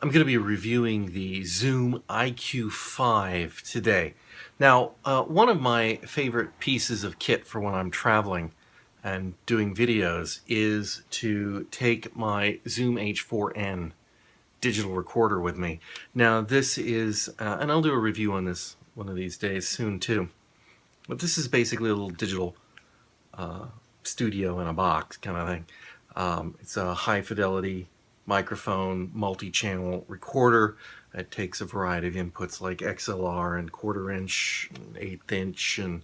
I'm going to be reviewing the Zoom IQ5 today. Now, one of my favorite pieces of kit for when I'm traveling and doing videos is to take my Zoom H4n digital recorder with me. Now, this is, and I'll do a review on this one of these days soon too, but this is basically a little digital studio in a box kind of thing. It's a high fidelity microphone, multi-channel recorder. It takes a variety of inputs like XLR and quarter-inch, and eighth-inch, and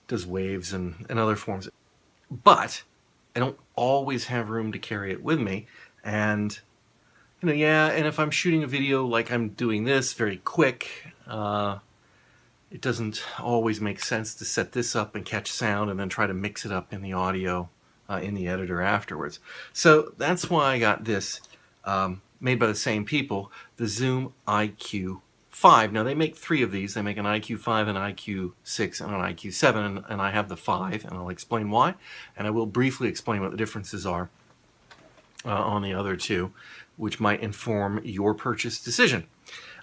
does waves and other forms. But I don't always have room to carry it with me, and and if I'm shooting a video like I'm doing this, very quick, it doesn't always make sense to set this up and catch sound and then try to mix it up in the audio in the editor afterwards. So that's why I got this made by the same people, the Zoom IQ5. Now they make three of these. They make an IQ5, an IQ6, and an IQ7, and I have the 5, and I'll explain why. And I will briefly explain what the differences are on the other two, which might inform your purchase decision.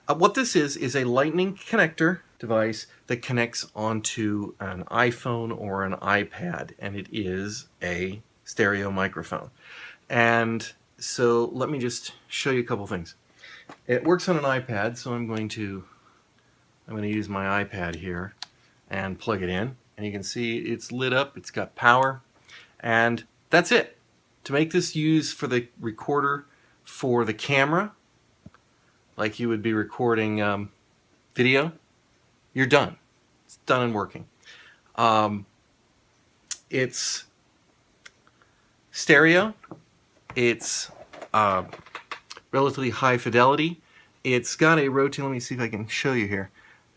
What this is a lightning connector device that connects onto an iPhone or an iPad, and it is a stereo microphone. And so let me just show you a couple things. It works on an iPad, so I'm going to use my iPad here and plug it in, and you can see it's lit up, it's got power, and that's it. To make this use for the recorder for the camera, like you would be recording video, you're done. It's done and working. It's stereo. It's relatively high fidelity. It's got a rotating, let me see if I can show you here.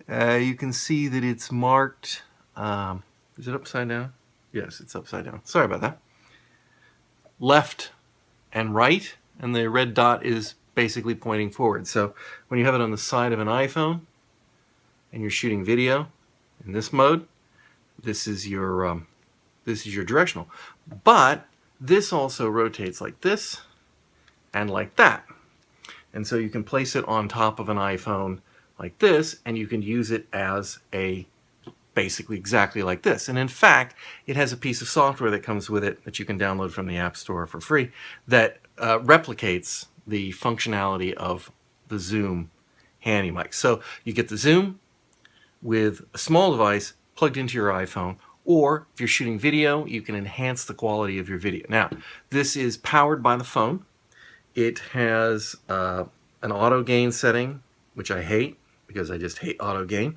You can see that it's marked, is it upside down? Yes, it's upside down. Sorry about that. Left and right, and the red dot is basically pointing forward. So when you have it on the side of an iPhone and you're shooting video in this mode, this is your directional. But this also rotates like this and like that. And so you can place it on top of an iPhone like this, and you can use it as basically exactly like this. And in fact, it has a piece of software that comes with it that you can download from the App Store for free that replicates the functionality of the Zoom handy mic. So you get the Zoom with a small device plugged into your iPhone, or if you're shooting video, you can enhance the quality of your video. Now, this is powered by the phone. It has an auto gain setting, which I hate because I just hate auto gain.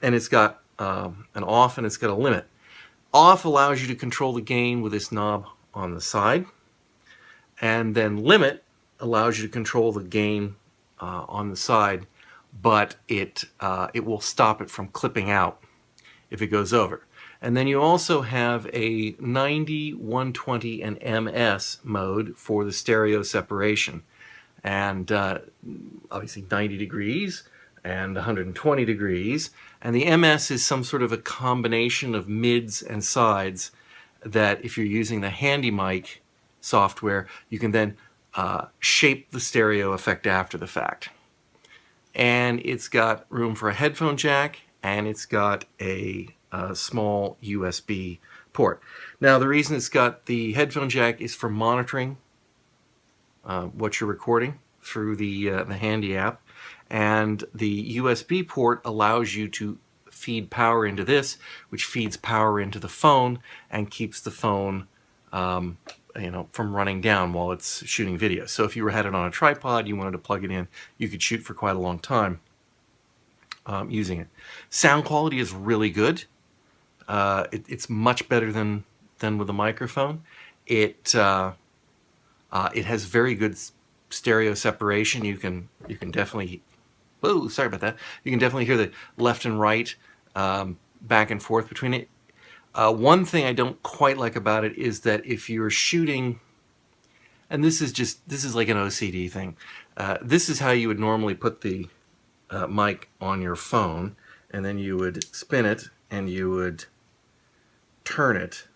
And it's got an off, and it's got a limit. Off allows you to control the gain with this knob on the side, and then limit allows you to control the gain on the side, but it will stop it from clipping out if it goes over. And then you also have a 90, 120, and MS mode for the stereo separation. And obviously 90 degrees and 120 degrees. And the MS is some sort of a combination of mids and sides that if you're using the handy mic software, you can then shape the stereo effect after the fact. And it's got room for a headphone jack, and it's got a small USB port. Now, the reason it's got the headphone jack is for monitoring what you're recording through the handy app, and the USB port allows you to feed power into this, which feeds power into the phone and keeps the phone from running down while it's shooting video. So if you had it on a tripod, you wanted to plug it in, you could shoot for quite a long time using it. Sound quality is really good. It's much better than with a microphone. It has very good stereo separation. You can definitely, whoa, sorry about that. You can definitely hear the left and right back and forth between it. One thing I don't quite like about it is that if you're shooting, and this is like an OCD thing, this is how you would normally put the mic on your phone, and then you would spin it and you would turn it.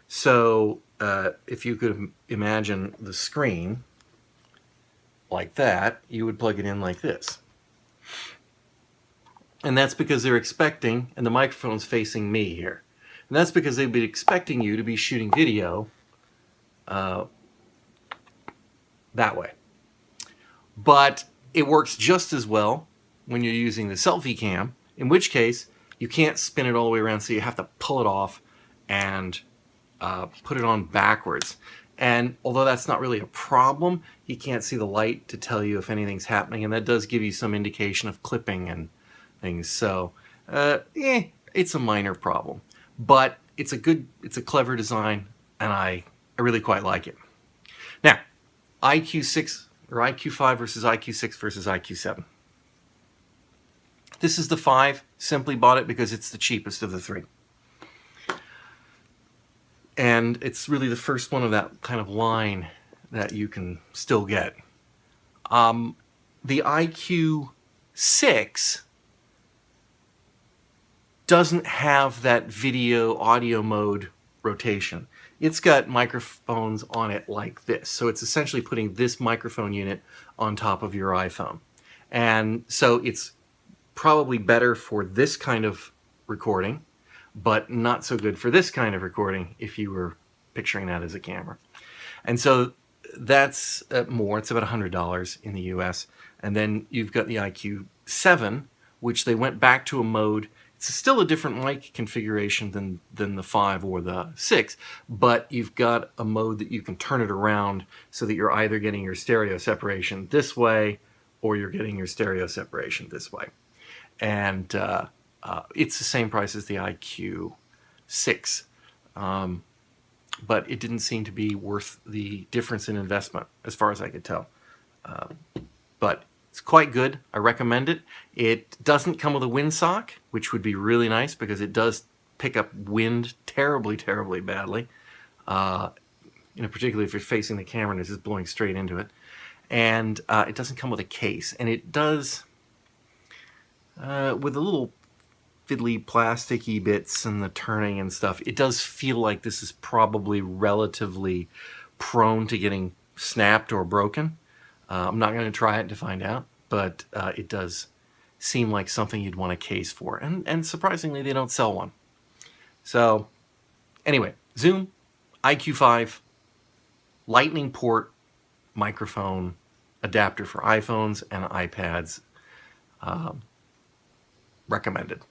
So if you could imagine the screen like that, you would plug it in like this. And that's because they're expecting, and the microphone's facing me here. And that's because they'd be expecting you to be shooting video that way. But it works just as well when you're using the selfie cam, in which case you can't spin it all the way around, so you have to pull it off and put it on backwards. And although that's not really a problem, you can't see the light to tell you if anything's happening, and that does give you some indication of clipping and things. So, it's a minor problem, but it's a clever design, and I really quite like it. Now, IQ6 or IQ5 versus IQ6 versus IQ7. This is the 5. Simply bought it because it's the cheapest of the 3. And it's really the first one of that kind of line that you can still get. The IQ6 doesn't have that video audio mode rotation. It's got microphones on it like this. So it's essentially putting this microphone unit on top of your iPhone. And so it's probably better for this kind of recording, but not so good for this kind of recording if you were picturing that as a camera. And so that's more. It's about $100 in the US. And then you've got the IQ7, which they went back to a mode. It's still a different mic configuration than the 5 or the 6, but you've got a mode that you can turn it around so that you're either getting your stereo separation this way or you're getting your stereo separation this way. And it's the same price as the IQ6, but it didn't seem to be worth the difference in investment as far as I could tell. But it's quite good. I recommend it. It doesn't come with a windsock, which would be really nice because it does pick up wind terribly, terribly badly. Particularly if you're facing the camera and it's just blowing straight into it. And it doesn't come with a case. And it does, with the little fiddly plasticky bits and the turning and stuff, it does feel like this is probably relatively prone to getting snapped or broken. I'm not going to try it to find out, but it does seem like something you'd want a case for. And surprisingly, they don't sell one. So anyway, Zoom, IQ5, lightning port microphone adapter for iPhones and iPads. Recommended.